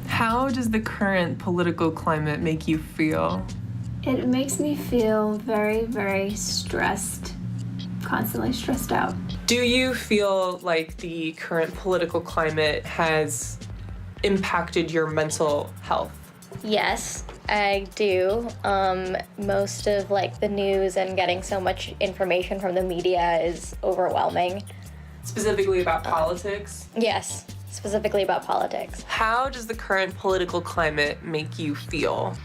How does the current political climate make you feel? It makes me feel very, very stressed, constantly stressed out. Do you feel like the current political climate has impacted your mental health? Yes, I do. Most of the news and getting so much information from the media is overwhelming. Specifically about politics? Yes, specifically about politics. How does the current political climate make you feel?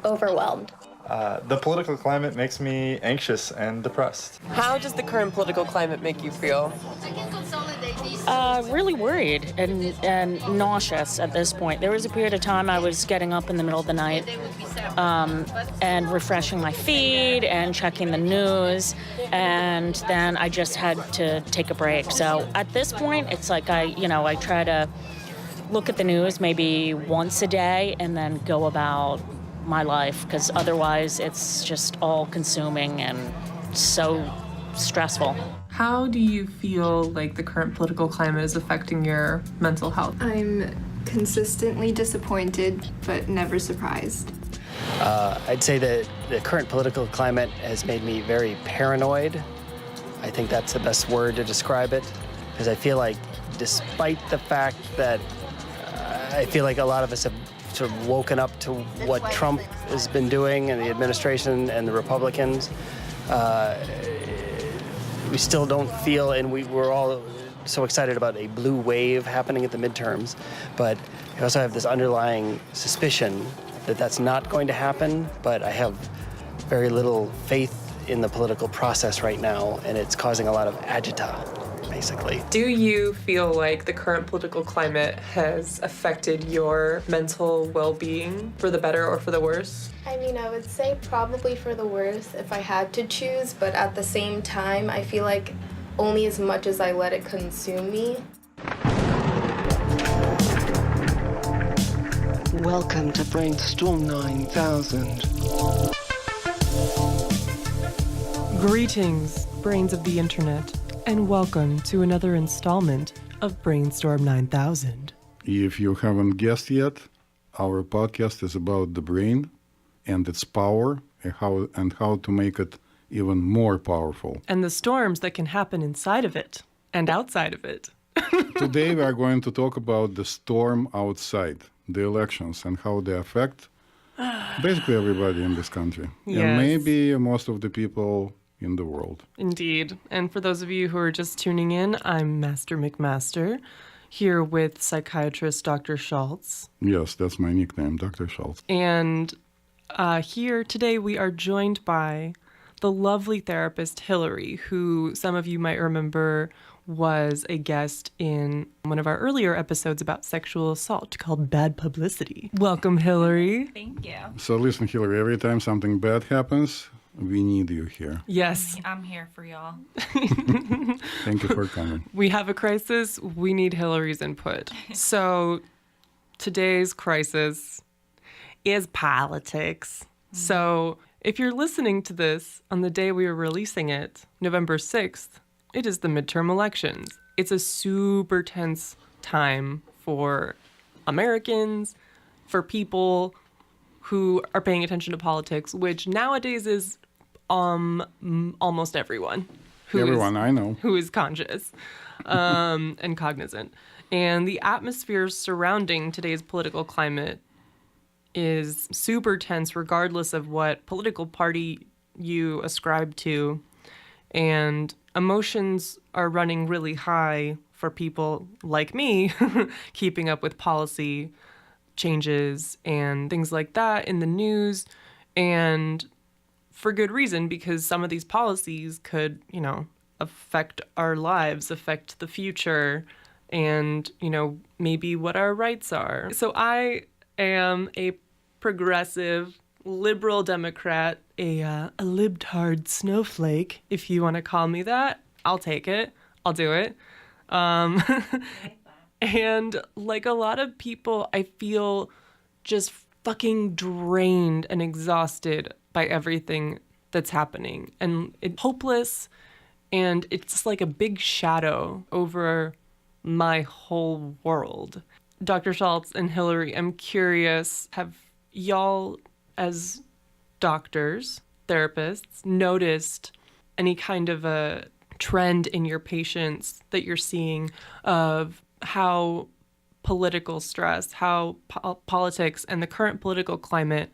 Overwhelmed. The political climate makes me anxious and depressed. How does the current political climate make you feel? Really worried and nauseous at this point. There was a period of time I was getting up in the middle of the night and refreshing my feed and checking the news, and then I just had to take a break. So at this point, it's like I try to look at the news maybe once a day and then go about my life, because otherwise it's just all consuming and so stressful. How do you feel like the current political climate is affecting your mental health? I'm consistently disappointed, but never surprised. I'd say that the current political climate has made me very paranoid. I think that's the best word to describe it, because I feel like despite the fact that I feel like a lot of us have sort of woken up to what Trump has been doing and the administration and the Republicans, we still don't feel, and we're all so excited about a blue wave happening at the midterms, but I also have this underlying suspicion that that's not going to happen, but I have very little faith in the political process right now, and it's causing a lot of agita, basically. Do you feel like the current political climate has affected your mental well-being for the better or for the worse? I mean, I would say probably for the worse if I had to choose, but at the same time, I feel like only as much as I let it consume me. Welcome to BrainStorm 9000. Greetings, brains of the internet, and welcome to another installment of BrainStorm 9000. If you haven't guessed yet, our podcast is about the brain and its power and how to make it even more powerful. And the storms that can happen inside of it and outside of it. Today we are going to talk about the storm outside, the elections, and how they affect basically everybody in this country. Yes. And maybe most of the people in the world. Indeed. And for those of you who are just tuning in, I'm Master McMaster, here with psychiatrist Dr. Schultz. Yes, that's my nickname, Dr. Schultz. And here today we are joined by the lovely therapist Hillary, who some of you might remember was a guest in one of our earlier episodes about sexual assault called Bad Publicity. Welcome, Hillary. Thank you. So listen, Hillary, every time something bad happens, we need you here. Yes. I'm here for y'all. Thank you for coming. We have a crisis. We need Hillary's input. So today's crisis is politics. Mm-hmm. So if you're listening to this on the day we are releasing it, November 6th, it is the midterm elections. It's a super tense time for Americans, for people who are paying attention to politics, which nowadays is almost everyone. I know. Who is conscious and cognizant. And the atmosphere surrounding today's political climate is super tense regardless of what political party you ascribe to. And emotions are running really high for people like me, keeping up with policy changes and things like that in the news. And for good reason, because some of these policies could, affect our lives, affect the future, and, maybe what our rights are. So I am a progressive liberal Democrat, a libtard snowflake, if you want to call me that. I'll take it. I'll do it. And like a lot of people, I feel just fucking drained and exhausted by everything that's happening. And it's hopeless, and it's just like a big shadow over my whole world. Dr. Schultz and Hillary, I'm curious, have y'all as doctors, therapists, noticed any kind of a trend in your patients that you're seeing of how political stress, how politics and the current political climate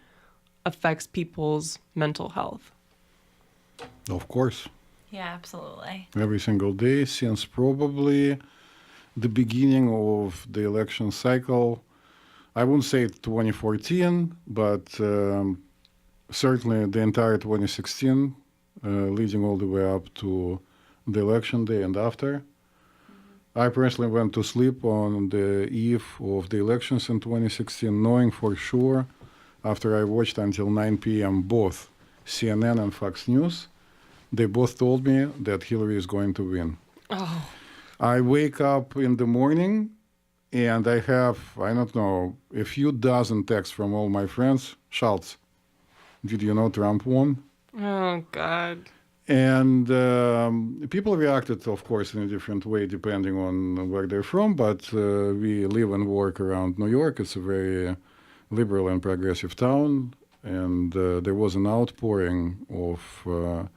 affects people's mental health? Of course. Yeah, absolutely. Every single day since probably the beginning of the election cycle. I wouldn't say 2014, but certainly the entire 2016, leading all the way up to the election day and after. I personally went to sleep on the eve of the elections in 2016, knowing for sure, after I watched until 9 p.m. both CNN and Fox News, they both told me that Hillary is going to win. Oh. I wake up in the morning and I have, I don't know, a few dozen texts from all my friends. Schultz, did you know Trump won? Oh, God. And people reacted, of course, in a different way depending on where they're from, but we live and work around New York. It's a very liberal and progressive town, and there was an outpouring of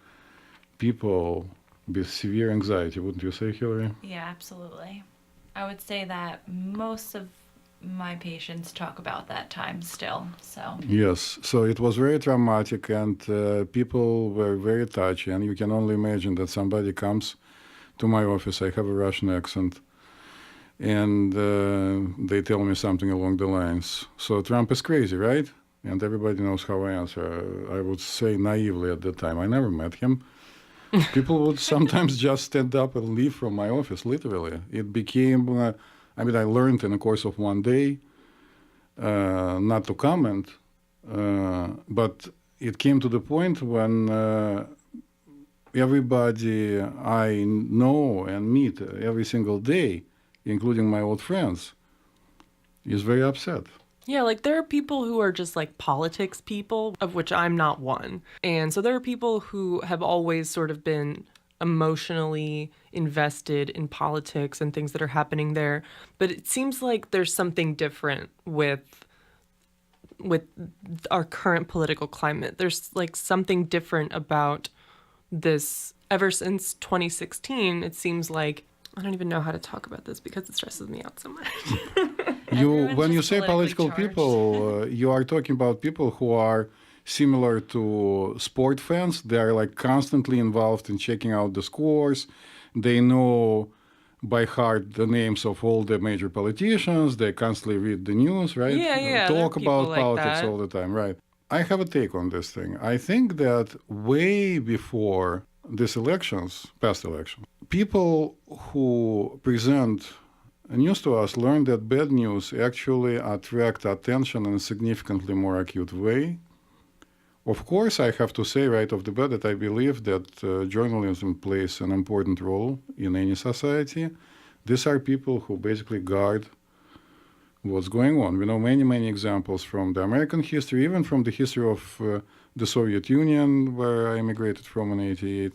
people with severe anxiety, wouldn't you say, Hillary? Yeah, absolutely. I would say that most of my patients talk about that time still, so. Yes, so it was very traumatic, and people were very touchy, and you can only imagine that somebody comes to my office, I have a Russian accent, and they tell me something along the lines, so Trump is crazy, right? And everybody knows how I answer. I would say naively at that time, I never met him. People would sometimes just stand up and leave from my office, literally. It became, I learned in the course of one day not to comment, but it came to the point when everybody I know and meet every single day, including my old friends, is very upset. Yeah, like there are people who are just like politics people, of which I'm not one. And so there are people who have always sort of been emotionally invested in politics and things that are happening there. But it seems like there's something different with our current political climate. There's like something different about this. Ever since 2016, it seems like, I don't even know how to talk about this because it stresses me out so much. When you say political people, you are talking about people who are similar to sport fans. They are like constantly involved in checking out the scores. They know by heart the names of all the major politicians. They constantly read the news, right? Yeah. Talk about like politics that all the time, right? I have a take on this thing. I think that way before these elections, past elections, people who present news to us learn that bad news actually attract attention in a significantly more acute way. Of course, I have to say right off the bat that I believe that journalism plays an important role in any society. These are people who basically guard what's going on. We know many examples from the American history, even from the history of the Soviet Union, where I immigrated from in '88.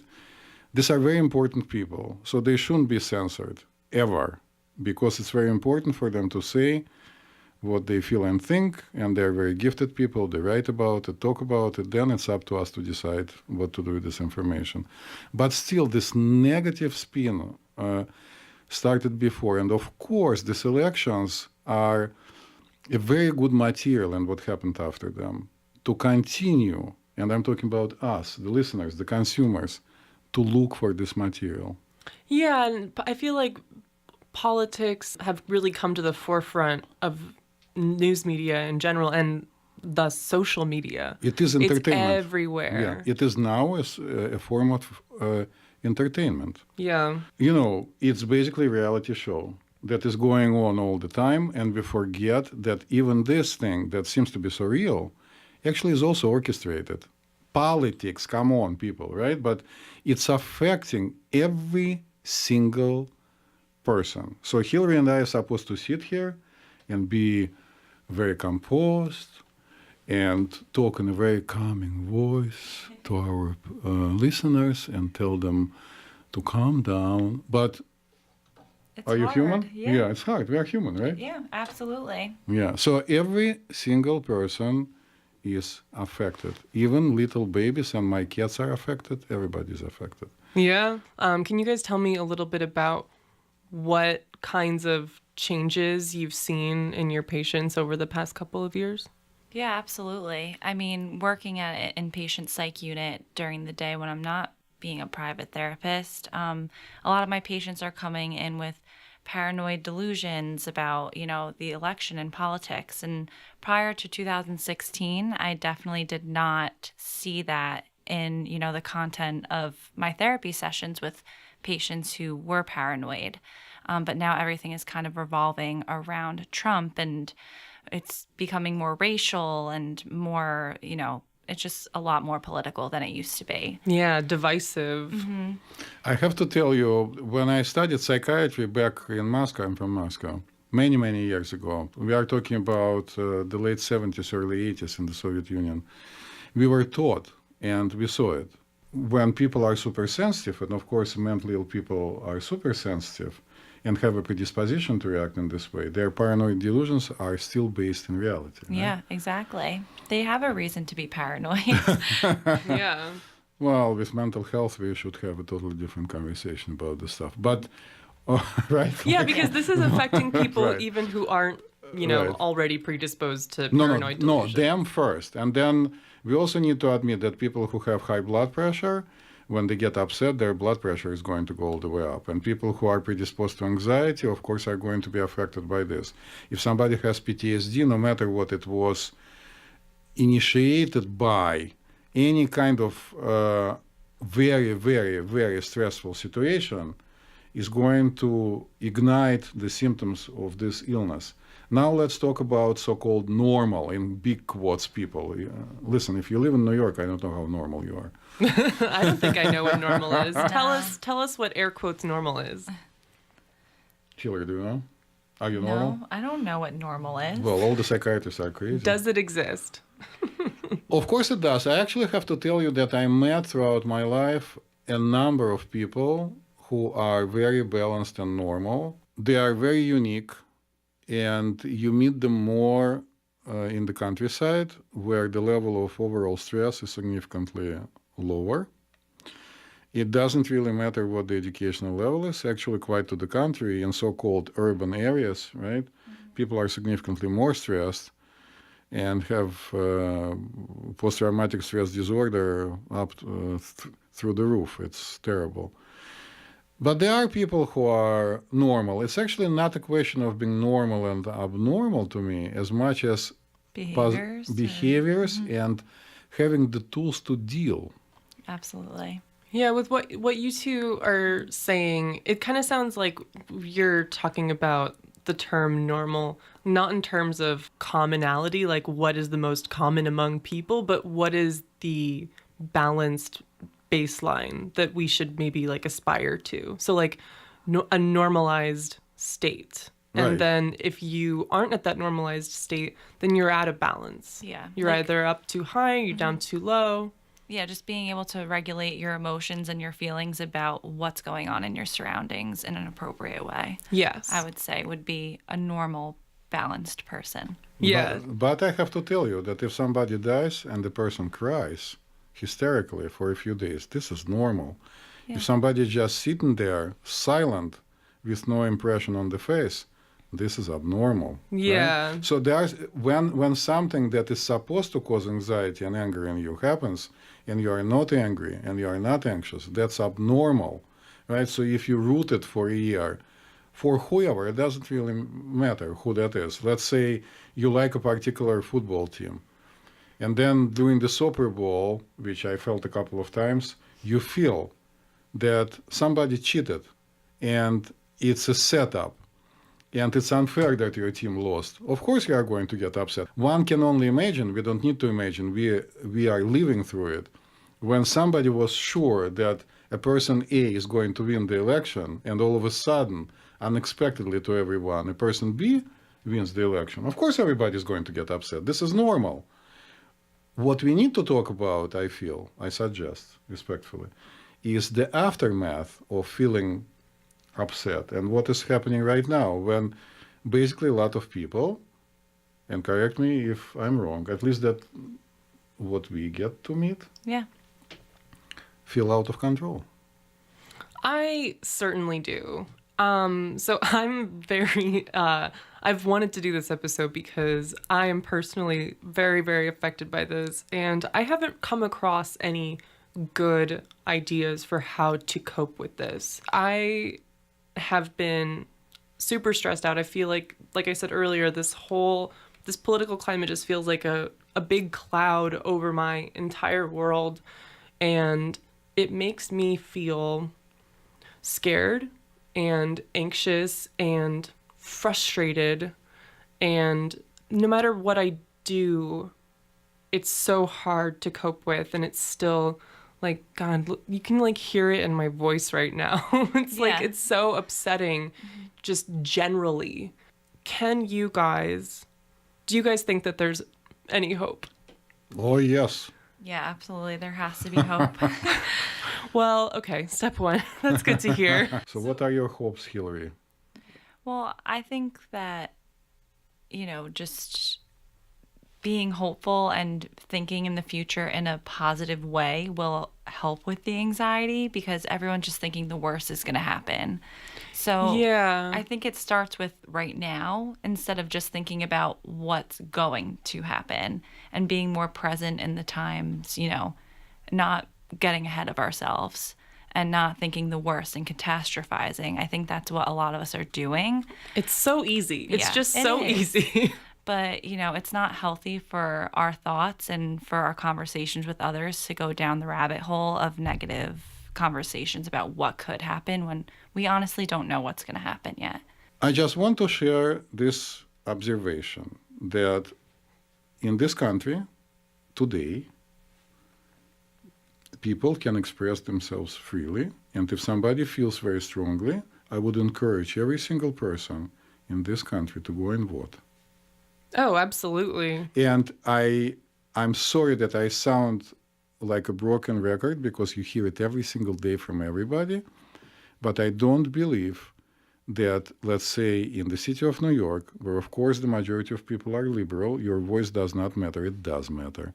These are very important people, so they shouldn't be censored, ever, because it's very important for them to say what they feel and think, and they're very gifted people. They write about it, talk about it, then it's up to us to decide what to do with this information. But still, this negative spin started before, and of course, these elections are a very good material and what happened after them to continue, and I'm talking about us, the listeners, the consumers, to look for this material. Yeah, and I feel like politics have really come to the forefront of news media in general and thus social media. It is entertainment. It's everywhere. Yeah, it is now a form of entertainment. Yeah. You know, it's basically a reality show that is going on all the time, and we forget that even this thing that seems to be so real actually is also orchestrated. Politics, come on, people, right? But it's affecting every single person. So Hillary and I are supposed to sit here and be very composed and talk in a very calming voice to our listeners and tell them to calm down. But It's Are you hard. human? Yeah. It's hard. We are human, right? Yeah, absolutely. Yeah. So every single person is affected. Even little babies, and my cats are affected. Everybody's affected. Yeah. Can you guys tell me a little bit about what kinds of changes you've seen in your patients over the past couple of years? Yeah, absolutely. I mean, working at an inpatient psych unit during the day when I'm not being a private therapist, a lot of my patients are coming in with paranoid delusions about, the election and politics. And prior to 2016, I definitely did not see that in, the content of my therapy sessions with patients who were paranoid. But now everything is kind of revolving around Trump, and it's becoming more racial and more, it's just a lot more political than it used to be. Yeah, divisive. Mm-hmm. I have to tell you, when I studied psychiatry back in Moscow, I'm from Moscow, many, many years ago, we are talking about the late 70s, early 80s in the Soviet Union, we were taught, and we saw it, when people are super sensitive, and of course mentally ill people are super sensitive, and have a predisposition to react in this way, their paranoid delusions are still based in reality. Right? Yeah, exactly. They have a reason to be paranoid. Yeah. Well, with mental health, we should have a totally different conversation about this stuff. But, right? Yeah, because this is affecting people Right. even who aren't, Right. already predisposed to No, paranoid no, delusions. them first. And then we also need to admit that people who have high blood pressure, when they get upset, their blood pressure is going to go all the way up. And people who are predisposed to anxiety, of course, are going to be affected by this. If somebody has PTSD, no matter what it was initiated by, any kind of very, very, very stressful situation is going to ignite the symptoms of this illness. Now let's talk about so-called normal, in big quotes, people. Listen, if you live in New York, I don't know how normal you are. I don't think I know what normal is. Tell us what air quotes normal is. Hillary, do you know? Are you normal? No, I don't know what normal is. Well, all the psychiatrists are crazy. Does it exist? Of course it does. I actually have to tell you that I met throughout my life a number of people who are very balanced and normal. They are very unique, and you meet them more in the countryside, where the level of overall stress is significantly lower. It doesn't really matter what the educational level is. Actually, quite to the contrary, in so-called urban areas, right, people are significantly more stressed and have post-traumatic stress disorder up through the roof. It's terrible. But there are people who are normal. It's actually not a question of being normal and abnormal to me, as much as behaviors and having the tools to deal. Absolutely. Yeah, with what you two are saying, it kind of sounds like you're talking about the term normal, not in terms of commonality, like what is the most common among people, but what is the balanced baseline that we should maybe like aspire to. So like a normalized state. And Right. then if you aren't at that normalized state, then you're out of balance. Yeah. You're either up too high, you're down too low. Yeah, just being able to regulate your emotions and your feelings about what's going on in your surroundings in an appropriate way. Yes. I would say would be a normal, balanced person. Yeah. But I have to tell you that if somebody dies and the person cries hysterically for a few days, this is normal. Yeah. If somebody just sitting there silent with no impression on the face, this is abnormal. Yeah. Right? So there's when something that is supposed to cause anxiety and anger in you happens, and you are not angry and you are not anxious, that's abnormal, right? So if you root it for a year, for whoever, it doesn't really matter who that is. Let's say you like a particular football team, and then during the Super Bowl, which I felt a couple of times, you feel that somebody cheated, and it's a setup. And it's unfair that your team lost. Of course you are going to get upset. One can only imagine, we don't need to imagine, we are living through it. When somebody was sure that a person A is going to win the election, and all of a sudden, unexpectedly to everyone, a person B wins the election, of course everybody is going to get upset. This is normal. What we need to talk about, I feel, I suggest respectfully, is the aftermath of feeling upset. And what is happening right now when basically a lot of people, and correct me if I'm wrong, at least that what we get to meet, Yeah. feel out of control. I certainly do. So I'm very, I've wanted to do this episode because I am personally very, very affected by this, and I haven't come across any good ideas for how to cope with this. I have been super stressed out. I feel like I said earlier, this political climate just feels like a big cloud over my entire world, and it makes me feel scared and anxious and frustrated, and no matter what I do, it's so hard to cope with, and it's still like, God, you can like hear it in my voice right now. It's like, it's so upsetting just generally. Do you guys think that there's any hope? Oh, yes. Yeah, absolutely. There has to be hope. Well, okay, step one. That's good to hear. So what are your hopes, Hillary? Well, I think that, just being hopeful and thinking in the future in a positive way will help with the anxiety, because everyone's just thinking the worst is going to happen. So yeah, I think it starts with right now instead of just thinking about what's going to happen, and being more present in the times, not getting ahead of ourselves and not thinking the worst and catastrophizing. I think that's what a lot of us are doing. It's so easy. It's just so easy. But, it's not healthy for our thoughts and for our conversations with others to go down the rabbit hole of negative conversations about what could happen when we honestly don't know what's going to happen yet. I just want to share this observation that in this country today, people can express themselves freely. And if somebody feels very strongly, I would encourage every single person in this country to go and vote. Oh, absolutely. And I'm sorry that I sound like a broken record, because you hear it every single day from everybody. But I don't believe that, let's say, in the city of New York, where of course the majority of people are liberal, your voice does not matter. It does matter.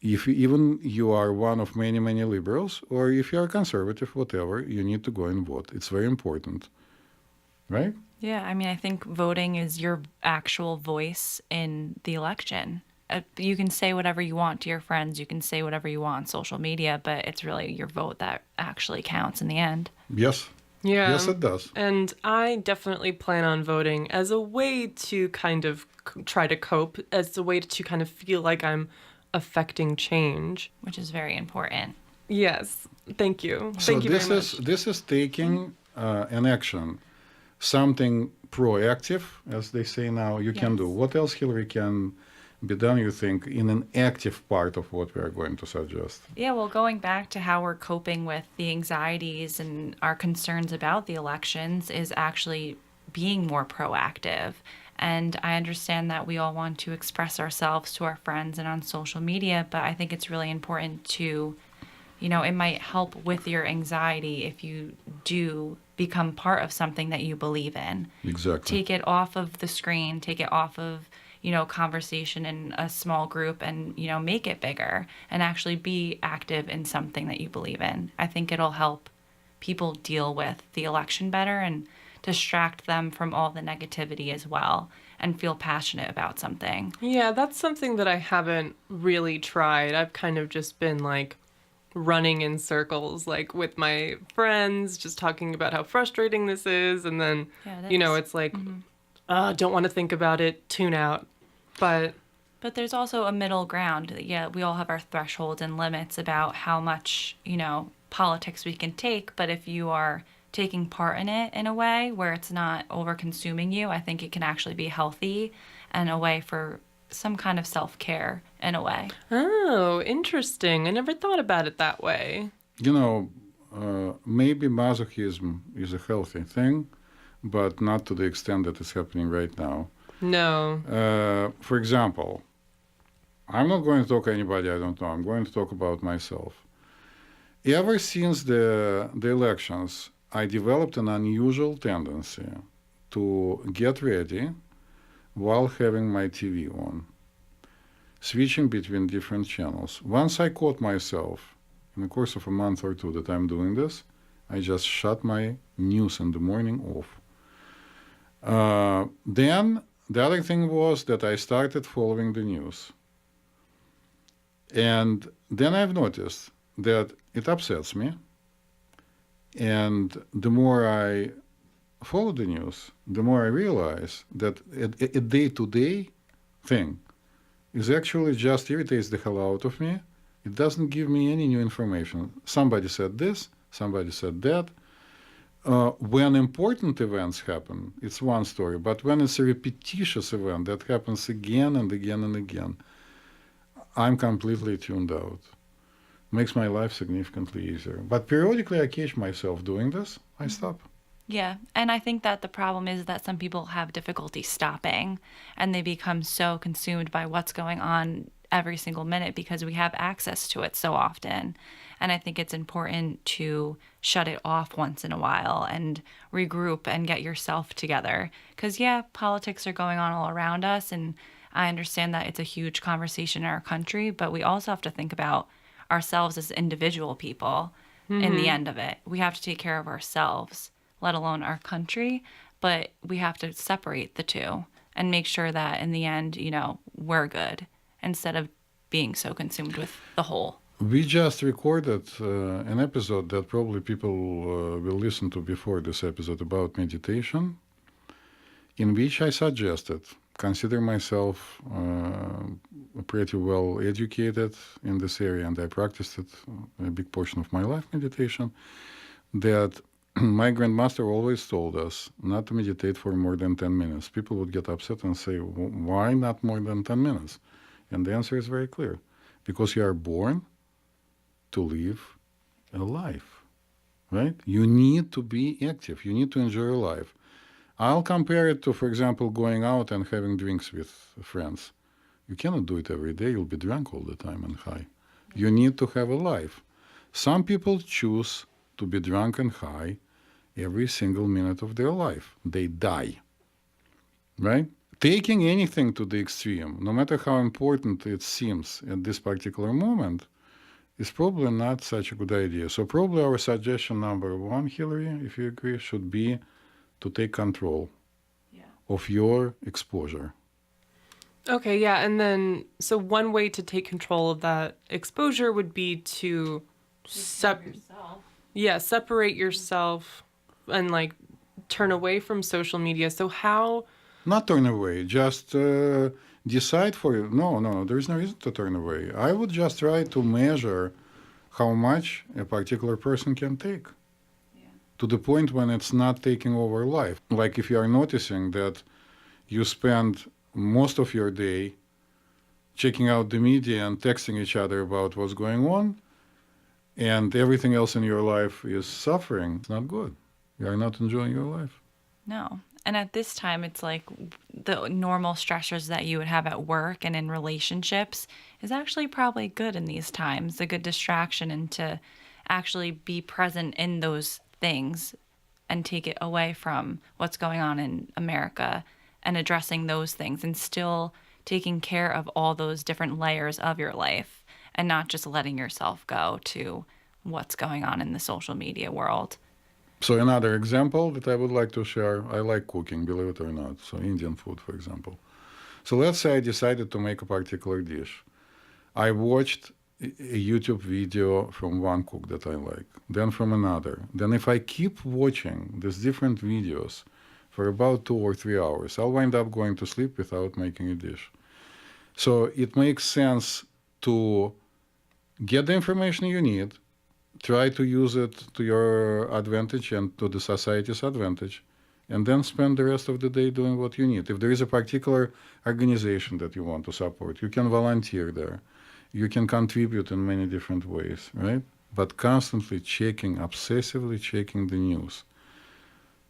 If even you are one of many, many liberals, or if you are conservative, whatever, you need to go and vote. It's very important, right? Yeah, I think voting is your actual voice in the election. You can say whatever you want to your friends, you can say whatever you want on social media, but it's really your vote that actually counts in the end. Yes. Yeah. Yes, it does. And I definitely plan on voting as a way to kind of try to cope, as a way to kind of feel like I'm affecting change. Which is very important. Yes. Thank you. So Thank you very much. This is taking an action, something proactive, as they say now, you can do. What else, Hillary, can be done, you think, in an active part of what we are going to suggest? Yeah, well, going back to how we're coping with the anxieties and our concerns about the elections is actually being more proactive. And I understand that we all want to express ourselves to our friends and on social media, but I think it's really important to, it might help with your anxiety if you do become part of something that you believe in. Exactly. Take it off of the screen, take it off of, conversation in a small group and, make it bigger and actually be active in something that you believe in. I think it'll help people deal with the election better and distract them from all the negativity as well and feel passionate about something. Yeah, that's something that I haven't really tried. I've kind of just been like running in circles, like with my friends, just talking about how frustrating this is. And then, it's like, don't want to think about it, tune out. But there's also a middle ground. Yeah, we all have our thresholds and limits about how much, politics we can take. But if you are taking part in it in a way where it's not over-consuming you, I think it can actually be healthy and a way for some kind of self-care in a way. Oh, interesting. I never thought about it that way. Maybe masochism is a healthy thing, but not to the extent that it's happening right now. No. For example, I'm not going to talk to anybody I don't know. I'm going to talk about myself. Ever since the elections, I developed an unusual tendency to get ready while having my TV on, switching between different channels. Once I caught myself, in the course of a month or two that I'm doing this, I just shut my news in the morning off. Then the other thing was that I started following the news. And then I've noticed that it upsets me. And the more I follow the news, the more I realize that a day-to-day thing is actually just irritates the hell out of me. It doesn't give me any new information. Somebody said this, somebody said that. When important events happen, it's one story. But when it's a repetitious event that happens again and again and again, I'm completely tuned out. Makes my life significantly easier. But periodically I catch myself doing this. I stop. Yeah, and I think that the problem is that some people have difficulty stopping, and they become so consumed by what's going on every single minute because we have access to it so often. And I think it's important to shut it off once in a while and regroup and get yourself together. Because, yeah, politics are going on all around us, and I understand that it's a huge conversation in our country, but we also have to think about ourselves as individual people in the end of it. We have to take care of ourselves, let alone our country, but we have to separate the two and make sure that in the end, you know, we're good instead of being so consumed with the whole. We just recorded an episode that probably people will listen to before this episode about meditation, in which I suggested consider myself pretty well educated in this area, and I practiced it a big portion of my life, meditation, that my grandmaster always told us not to meditate for more than 10 minutes. People would get upset and say, why not more than 10 minutes? And the answer is very clear. Because you are born to live a life, right? You need to be active. You need to enjoy your life. I'll compare it to, for example, going out and having drinks with friends. You cannot do it every day. You'll be drunk all the time and high. You need to have a life. Some people choose to be drunk and high every single minute of their life. They die, right? Taking anything to the extreme, no matter how important it seems at this particular moment, is probably not such a good idea. So probably our suggestion number one, Hillary, if you agree, should be to take control of your exposure. Okay, yeah, and then, so one way to take control of that exposure would be to separate yourself and, like, turn away from social media. So how... Not turn away, just decide for you. No, there is no reason to turn away. I would just try to measure how much a particular person can take. To the point when it's not taking over life. Like if you are noticing that you spend most of your day checking out the media and texting each other about what's going on, and everything else in your life is suffering, it's not good. You are not enjoying your life. No. And at this time, it's like the normal stressors that you would have at work and in relationships is actually probably good in these times, a good distraction, and to actually be present in those things and take it away from what's going on in America and addressing those things and still taking care of all those different layers of your life and not just letting yourself go to what's going on in the social media world. So another example that I would like to share, I like cooking, believe it or not. So Indian food, for example. So let's say I decided to make a particular dish. I watched a YouTube video from one cook that I like, then from another. Then if I keep watching these different videos for about 2 or 3 hours, I'll wind up going to sleep without making a dish. So it makes sense to get the information you need, try to use it to your advantage and to the society's advantage, and then spend the rest of the day doing what you need. If there is a particular organization that you want to support, you can volunteer there. You can contribute in many different ways, right? But constantly obsessively checking the news,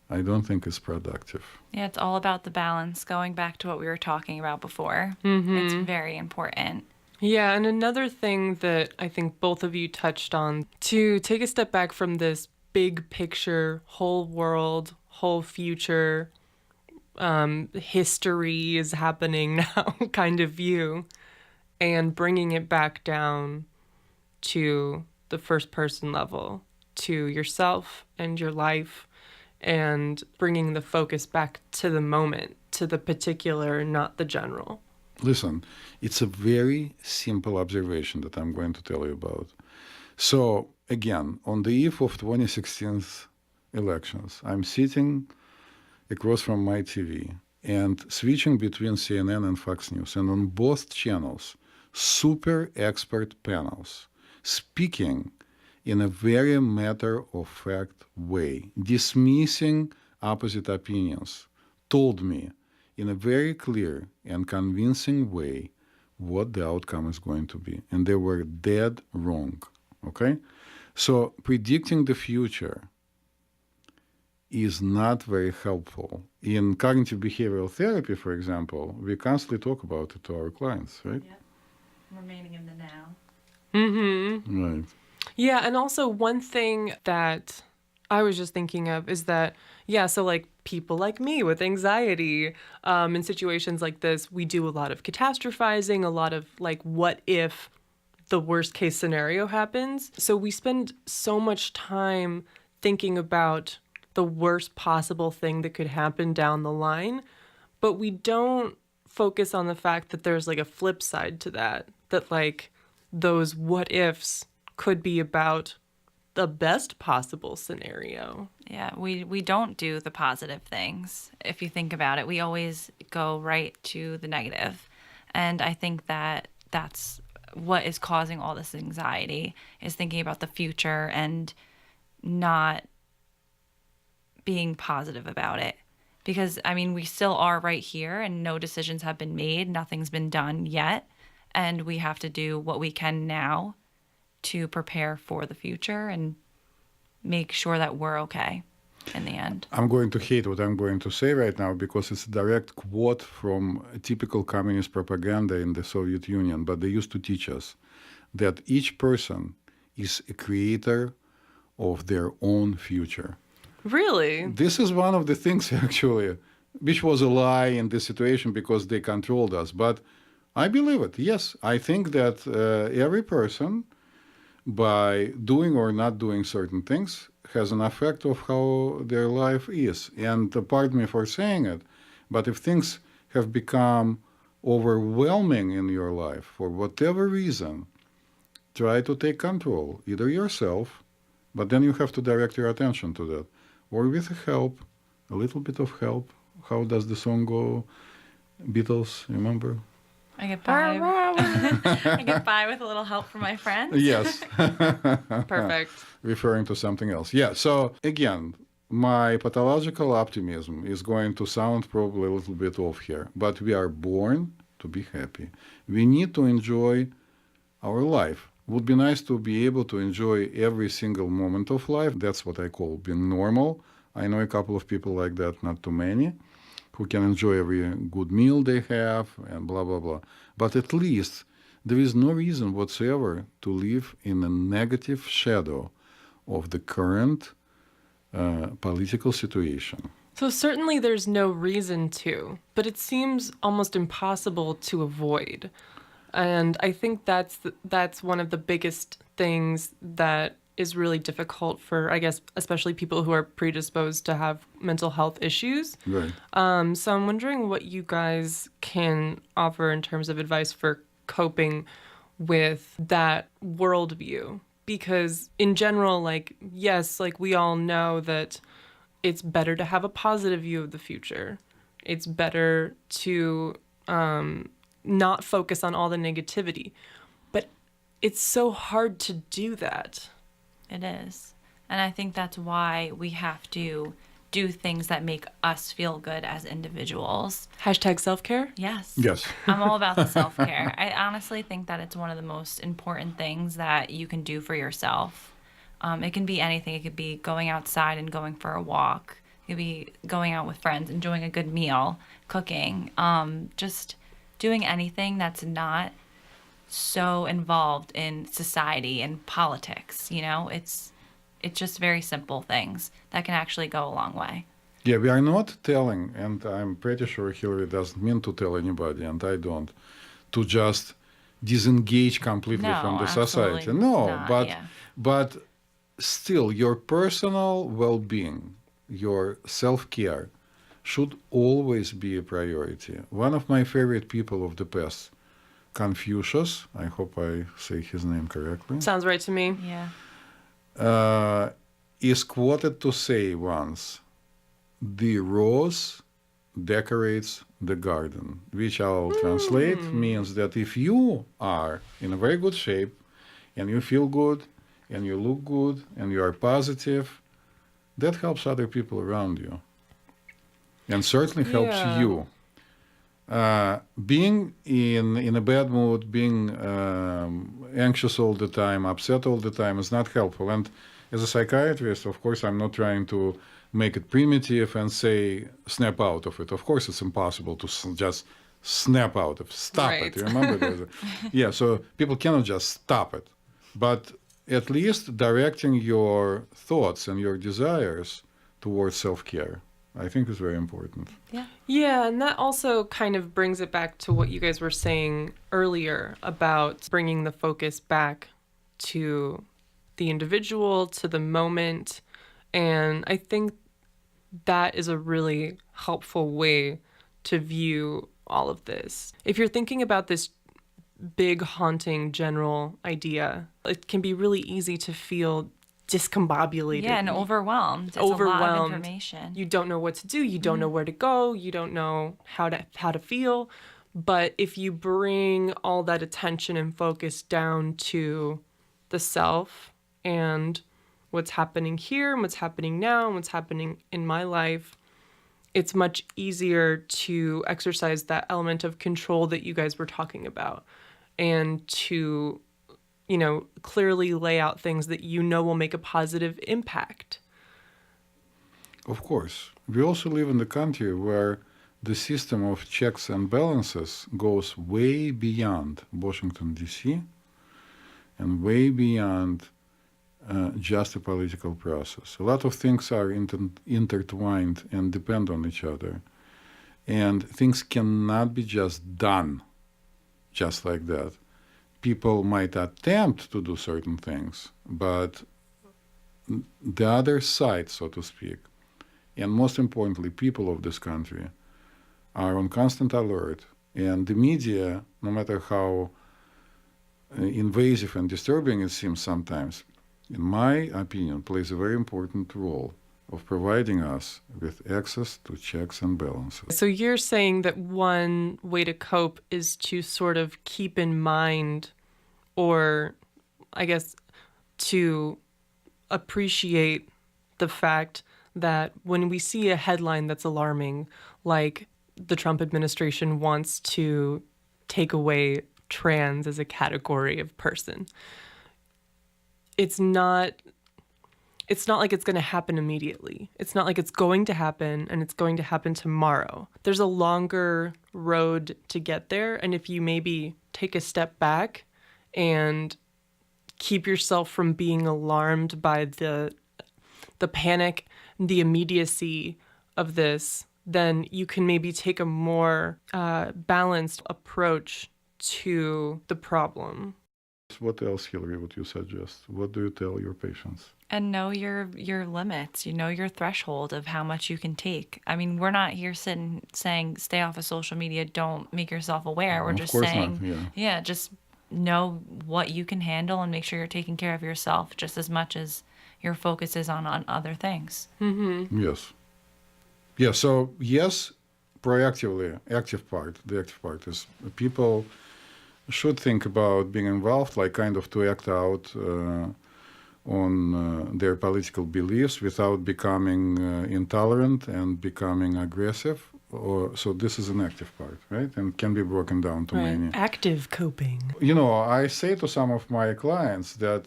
I don't think it's productive. Yeah, it's all about the balance, going back to what we were talking about before. It's very important. Yeah, and another thing that I think both of you touched on, to take a step back from this big picture, whole world, whole future, history is happening now kind of view, and bringing it back down to the first person level, to yourself and your life, and bringing the focus back to the moment, to the particular, not the general. Listen, it's a very simple observation that I'm going to tell you about. So, again, on the eve of 2016 elections, I'm sitting across from my TV and switching between CNN and Fox News. And on both channels, super expert panels speaking in a very matter-of-fact way, dismissing opposite opinions, told me in a very clear and convincing way what the outcome is going to be. And they were dead wrong, okay? So predicting the future is not very helpful. In cognitive behavioral therapy, for example, we constantly talk about it to our clients, right? Yep. Remaining in the now. Mm-hmm. Right. Yeah, and also one thing that I was just thinking of is that, yeah, so like people like me with anxiety, in situations like this, we do a lot of catastrophizing, a lot of like, what if the worst case scenario happens? So we spend so much time thinking about the worst possible thing that could happen down the line, but we don't focus on the fact that there's like a flip side to that, that like those what ifs could be about the best possible scenario. Yeah, we don't do the positive things. If you think about it, we always go right to the negative. And I think that that's what is causing all this anxiety, is thinking about the future and not being positive about it. Because, I mean, we still are right here and no decisions have been made. Nothing's been done yet. And we have to do what we can now to prepare for the future and make sure that we're okay in the end. I'm going to hate what I'm going to say right now because it's a direct quote from a typical communist propaganda in the Soviet Union, but they used to teach us that each person is a creator of their own future. Really? This is one of the things, actually, which was a lie in this situation because they controlled us. But I believe it. Yes, I think that every person, by doing or not doing certain things, has an effect of how their life is. And pardon me for saying it, but if things have become overwhelming in your life for whatever reason, try to take control, either yourself, but then you have to direct your attention to that, or with help, a little bit of help. How does the song go? Beatles, remember? I get by. I get by with a little help from my friends. Yes. Perfect. Referring to something else. Yeah. So again, my pathological optimism is going to sound probably a little bit off here, but we are born to be happy. We need to enjoy our life. Would be nice to be able to enjoy every single moment of life. That's what I call being normal. I know a couple of people like that, not too many, who can enjoy every good meal they have and blah, blah, blah. But at least there is no reason whatsoever to live in a negative shadow of the current political situation. So certainly there's no reason to, but it seems almost impossible to avoid. And I think that's one of the biggest things that is really difficult for, I guess, especially people who are predisposed to have mental health issues. Right. So I'm wondering what you guys can offer in terms of advice for coping with that worldview. Because in general, like, yes, like we all know that it's better to have a positive view of the future. It's better to not focus on all the negativity. But it's so hard to do that. It is. And I think that's why we have to do things that make us feel good as individuals. Hashtag self-care? Yes. Yes. I'm all about the self-care. I honestly think that it's one of the most important things that you can do for yourself. It can be anything. It could be going outside and going for a walk. It could be going out with friends, enjoying a good meal, cooking, just doing anything that's not so involved in society and politics. You know, it's It's just very simple things that can actually go a long way. Yeah, we are not telling, and I'm pretty sure Hillary doesn't mean to tell anybody, and I don't, to just disengage completely No, from the absolutely society. No, not, yeah. but still, your personal well-being, your self-care, should always be a priority. One of my favorite people of the past, Confucius, I hope I say his name correctly, Sounds right to me. Yeah. is quoted to say once, "The rose decorates the garden," which I'll translate means that if you are in a very good shape and you feel good and you look good and you are positive, that helps other people around you and certainly helps you. Being in a bad mood, being anxious all the time, upset all the time is not helpful. And as a psychiatrist, of course, I'm not trying to make it primitive and say, snap out of it. Of course, it's impossible to just snap out of it. Stop it. You remember? Yeah, so people cannot just stop it. But at least directing your thoughts and your desires towards self-care, I think is very important. Yeah. Yeah, and that also kind of brings it back to what you guys were saying earlier about bringing the focus back to the individual, to the moment. And I think that is a really helpful way to view all of this. If you're thinking about this big, haunting, general idea, it can be really easy to feel discombobulated. Yeah, and overwhelmed. It's a lot of information. You don't know what to do. You don't know where to go. You don't know how to feel. But if you bring all that attention and focus down to the self and what's happening here and what's happening now and what's happening in my life, it's much easier to exercise that element of control that you guys were talking about and to, you know, clearly lay out things that you know will make a positive impact. Of course. We also live in a country where the system of checks and balances goes way beyond Washington, D.C. and way beyond just a political process. A lot of things are intertwined and depend on each other. And things cannot be just done just like that. People might attempt to do certain things, but the other side, so to speak, and most importantly, people of this country are on constant alert. And the media, no matter how invasive and disturbing it seems sometimes, in my opinion, plays a very important role of providing us with access to checks and balances. So you're saying that one way to cope is to sort of keep in mind, or I guess to appreciate the fact that when we see a headline that's alarming, like the Trump administration wants to take away trans as a category of person, it's not like it's going to happen immediately. It's not like it's going to happen and it's going to happen tomorrow. There's a longer road to get there. And if you maybe take a step back and keep yourself from being alarmed by the panic, the immediacy of this, then you can maybe take a more balanced approach to the problem. What else, Hillary, would you suggest? What do you tell your patients? And know your limits. You know your threshold of how much you can take. I mean, we're not here sitting saying stay off of social media, don't make yourself aware. We're just saying, yeah, just know what you can handle and make sure you're taking care of yourself just as much as your focus is on other things. Mm-hmm. Yes. Yeah, so yes, proactively, the active part is people should think about being involved, like kind of to act out on their political beliefs without becoming intolerant and becoming aggressive. So this is an active part, right? And can be broken down to many. Active coping. You know, I say to some of my clients that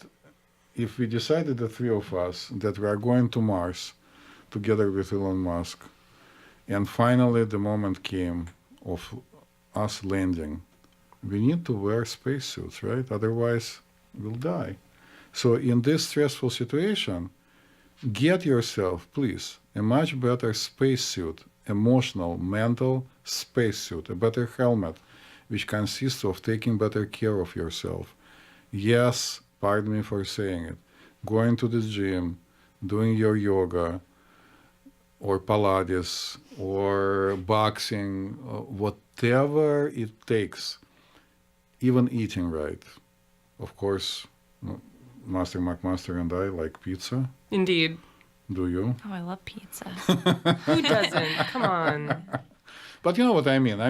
if we decided, the three of us, that we are going to Mars together with Elon Musk, and finally the moment came of us landing, we need to wear spacesuits, right? Otherwise, we'll die. So in this stressful situation, get yourself, please, a much better spacesuit, emotional, mental spacesuit, a better helmet, which consists of taking better care of yourself. Yes, pardon me for saying it, going to the gym, doing your yoga, or Pilates, or boxing, whatever it takes, even eating right. Of course, Master McMaster and I like pizza. Indeed. Do you? Oh, I love pizza. Who doesn't? Come on. But you know what I mean.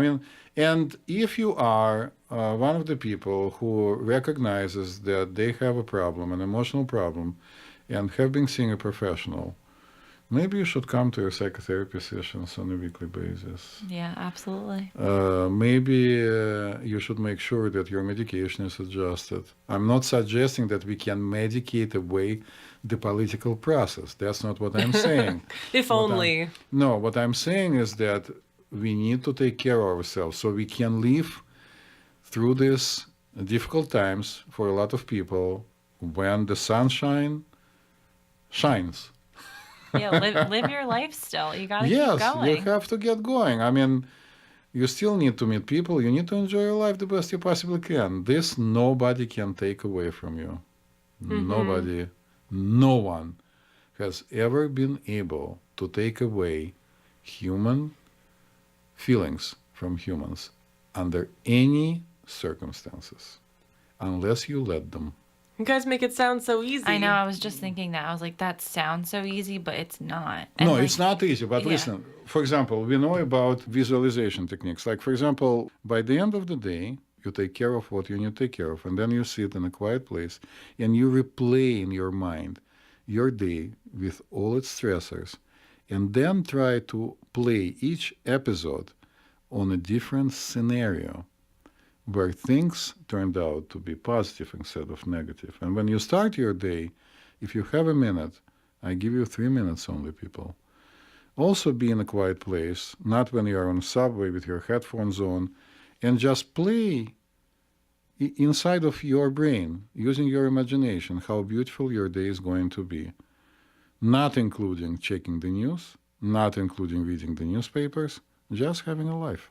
And if you are one of the people who recognizes that they have a problem, an emotional problem, and have been seeing a professional, maybe you should come to your psychotherapy sessions on a weekly basis. Yeah, absolutely. Maybe you should make sure that your medication is adjusted. I'm not suggesting that we can medicate away the political process. That's not what I'm saying. If only. No, what I'm saying is that we need to take care of ourselves so we can live through these difficult times for a lot of people when the sunshine shines. Yeah, live your life still. You got to yes, keep going. you have to get going. You still need to meet people. You need to enjoy your life the best you possibly can. This nobody can take away from you. Mm-hmm. Nobody, no one has ever been able to take away human feelings from humans under any circumstances, unless you let them. You guys make it sound so easy. I know. I was just thinking that. I was like, that sounds so easy, but it's not. And no, it's not easy. But listen, for example, we know about visualization techniques. Like, for example, by the end of the day, you take care of what you need to take care of, and then you sit in a quiet place and you replay in your mind your day with all its stressors, and then try to play each episode on a different scenario where things turned out to be positive instead of negative. And when you start your day, if you have a minute, I give you 3 minutes only, people. Also be in a quiet place, not when you are on a subway with your headphones on, and just play inside of your brain, using your imagination, how beautiful your day is going to be. Not including checking the news, not including reading the newspapers, just having a life.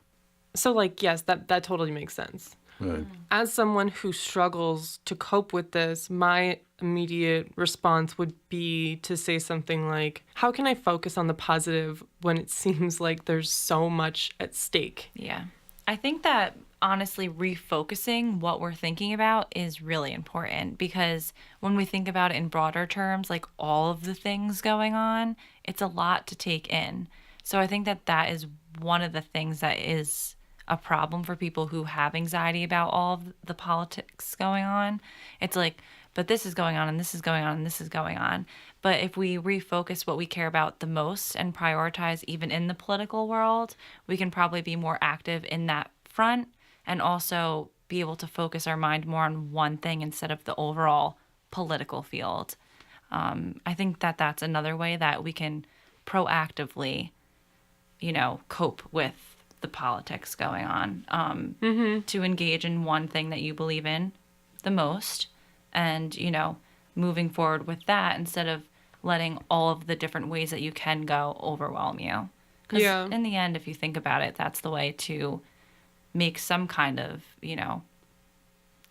So, yes, that totally makes sense. Right. As someone who struggles to cope with this, my immediate response would be to say something like, how can I focus on the positive when it seems like there's so much at stake? Yeah. I think that honestly refocusing what we're thinking about is really important, because when we think about it in broader terms, like all of the things going on, it's a lot to take in. So I think that is one of the things that is a problem for people who have anxiety about all of the politics going on. It's like, but this is going on and this is going on and this is going on. But if we refocus what we care about the most and prioritize even in the political world, we can probably be more active in that front and also be able to focus our mind more on one thing instead of the overall political field. I think that's another way that we can proactively, cope with the politics going on, to engage in one thing that you believe in the most and, moving forward with that instead of letting all of the different ways that you can go overwhelm you. Because in the end, if you think about it, that's the way to make some kind of,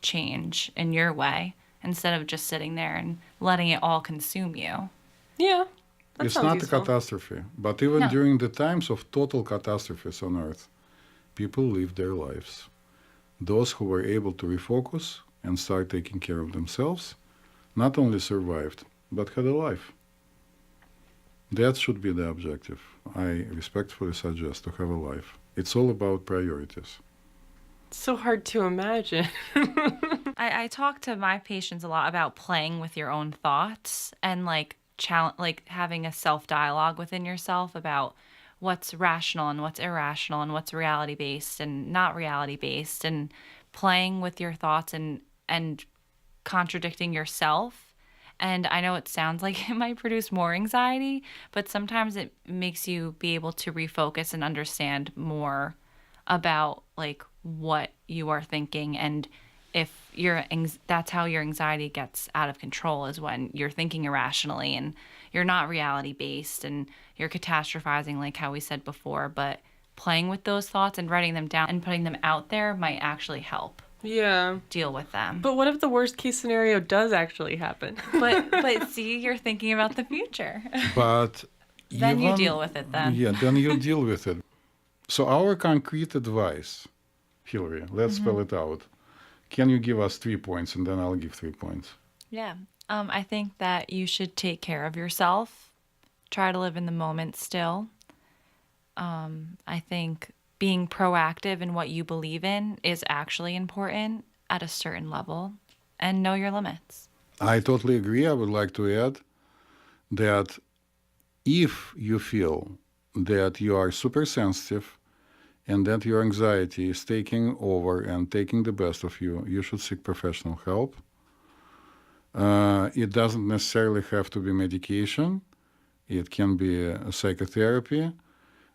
change in your way instead of just sitting there and letting it all consume you. Yeah. It's not a catastrophe, but even during the times of total catastrophes on Earth, people lived their lives. Those who were able to refocus and start taking care of themselves not only survived, but had a life. That should be the objective. I respectfully suggest to have a life. It's all about priorities. It's so hard to imagine. I talk to my patients a lot about playing with your own thoughts and having a self-dialogue within yourself about what's rational and what's irrational and what's reality-based and not reality-based, and playing with your thoughts and contradicting yourself. And I know it sounds like it might produce more anxiety, but sometimes it makes you be able to refocus and understand more about what you are thinking, and if that's how your anxiety gets out of control, is when you're thinking irrationally and you're not reality based and you're catastrophizing, like how we said before. But playing with those thoughts and writing them down and putting them out there might actually help deal with them. But what if the worst case scenario does actually happen? But see, you're thinking about the future. But then you deal with it then. Yeah, then you deal with it. So our concrete advice, Hillary, let's spell it out. Can you give us 3 points, and then I'll give 3 points? Yeah. I think that you should take care of yourself. Try to live in the moment still. I think being proactive in what you believe in is actually important at a certain level, and know your limits. I totally agree. I would like to add that if you feel that you are super sensitive and that your anxiety is taking over and taking the best of you, you should seek professional help. It doesn't necessarily have to be medication. It can be a psychotherapy.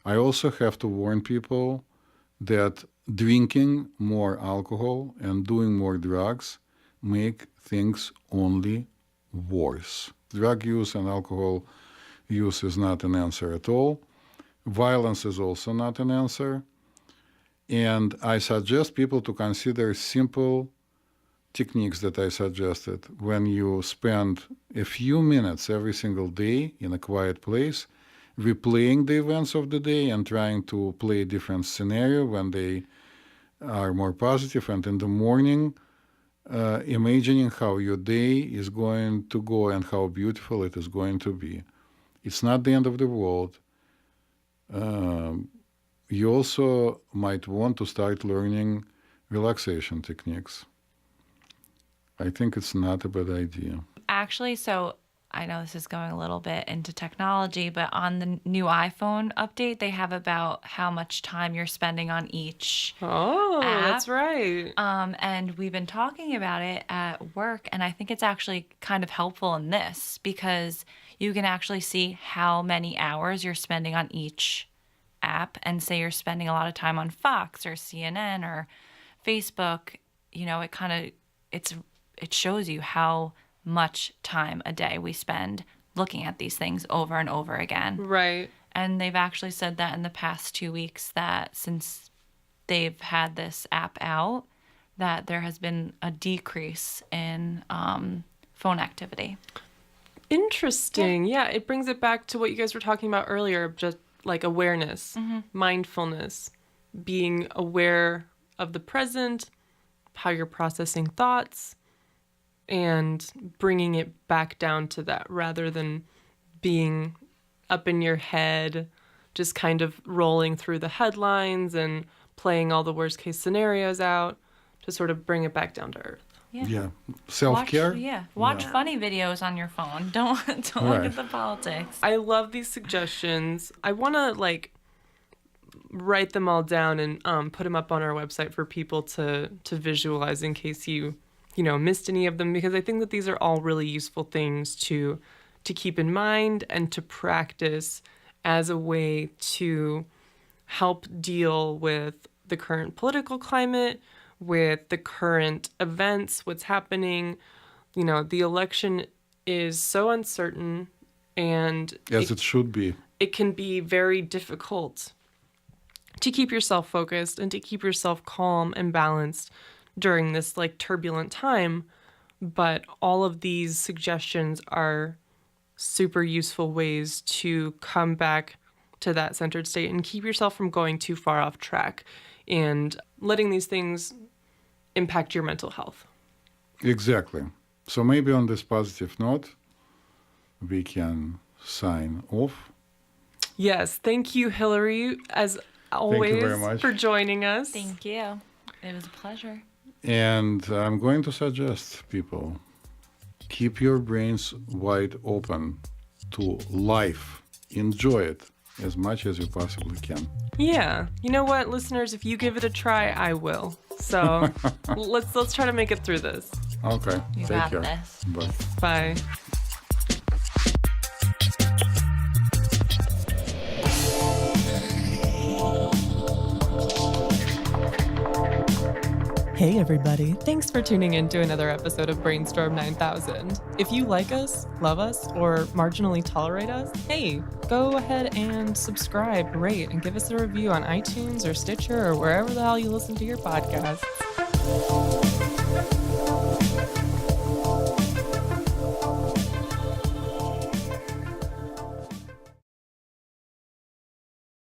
I also have to warn people that drinking more alcohol and doing more drugs make things only worse. Drug use and alcohol use is not an answer at all. Violence is also not an answer. And I suggest people to consider simple techniques that I suggested. When you spend a few minutes every single day in a quiet place, replaying the events of the day and trying to play a different scenario when they are more positive, and in the morning, imagining how your day is going to go and how beautiful it is going to be. It's not the end of the world. You also might want to start learning relaxation techniques. I think it's not a bad idea. Actually, so I know this is going a little bit into technology, but on the new iPhone update, they have about how much time you're spending on each app. That's right. And we've been talking about it at work, and I think it's actually kind of helpful in this because you can actually see how many hours you're spending on each app, and say you're spending a lot of time on Fox or CNN or Facebook, you know, it shows you how much time a day we spend looking at these things over and over again. Right. And they've actually said that in the past 2 weeks that since they've had this app out, that there has been a decrease in phone activity. Interesting. Yeah, it brings it back to what you guys were talking about earlier, just like awareness, mindfulness, being aware of the present, how you're processing thoughts, and bringing it back down to that rather than being up in your head, just kind of rolling through the headlines and playing all the worst case scenarios out to sort of bring it back down to earth. Yeah. Self-care? Watch funny videos on your phone. Don't look at the politics. I love these suggestions. I want to write them all down and put them up on our website for people to visualize in case you missed any of them, because I think that these are all really useful things to keep in mind and to practice as a way to help deal with the current political climate, with the current events, what's happening. You know, the election is so uncertain, and as it should be. It can be very difficult to keep yourself focused and to keep yourself calm and balanced during this turbulent time. But all of these suggestions are super useful ways to come back to that centered state and keep yourself from going too far off track and letting these things impact your mental health. Exactly. So maybe on this positive note, we can sign off. Yes. Thank you, Hillary, as always, thank you very much for joining us. Thank you. It was a pleasure. And I'm going to suggest people keep your brains wide open to life. Enjoy it as much as you possibly can. Yeah. You know what, listeners? If you give it a try, I will. So let's try to make it through this. Okay. You Take got care. this. Bye. Bye. Hey everybody, thanks for tuning in to another episode of BrainStorm 9000. If you like us, love us, or marginally tolerate us, hey, go ahead and subscribe, rate, and give us a review on iTunes or Stitcher or wherever the hell you listen to your podcasts.